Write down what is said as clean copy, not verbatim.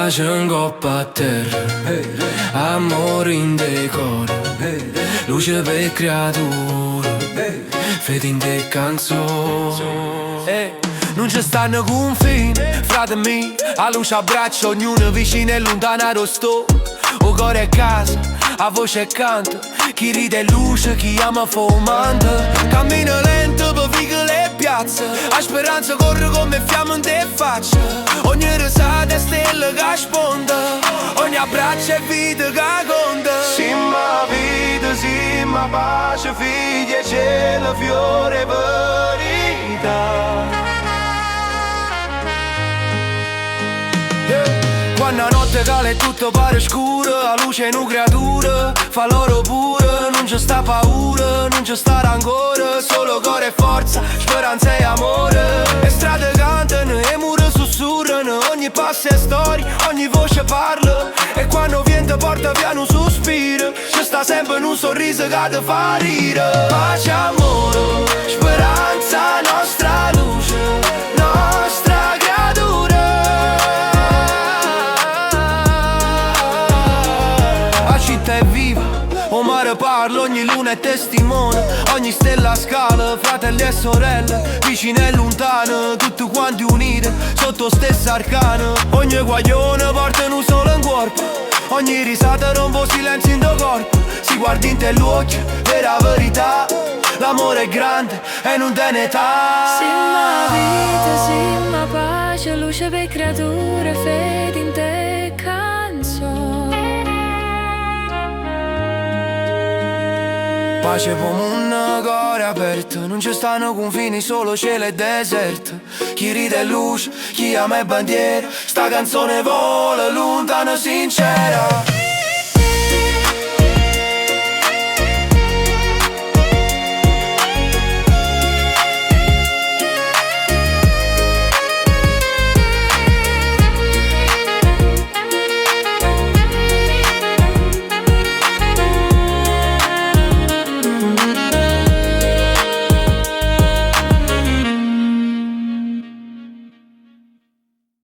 pace in coppa a terra, amore in decoro, luce per creature, fede in te canzoni. Non ci stanno confini, frate mio, a luce a braccio, ognuno vicino e lontano sto. O cuore è casa, a voce e canto, chi ride è luce, chi ama fumante. Cammina lento per vicole e piazze, a speranza corre come fiamme in te faccia. Ogni risata è stella che sponda, ogni abbraccio è vita che conta. Simma vita, simma pace, figlia, cielo, fiore, verità. Quando la notte cala e tutto pare scuro, la luce è una creatura, fa loro pure. Non c'è sta paura, non c'è sta rancore, solo cuore e forza, speranza e amore. Le strade cantano e mura sussurrano, ogni passo è storia, ogni voce parla. E quando viene porta piano un sospiro, c'è sta sempre un sorriso che ti fa ridere. Pace, amore, speranza, nostra luce, nostra creatura. La città è viva, o mare parla, ogni luna è testimone, ogni stella scala, fratelli e sorelle, vicine e lontane, tutti quanti uniti, sotto stessa arcana. Ogni guaglione porta un solo in corpo, ogni risata rompe il silenzio in tuo corpo. Si guardi in te l'occhio, vera verità, l'amore è grande e non te ne età. Simma vita, simma pace, luce per creature, fede in te canzone. Pace come un cuore aperto, non ci stanno confini, solo cielo e deserto. Chi ride è luce, chi ama è bandiera, sta canzone vola lontano sincera.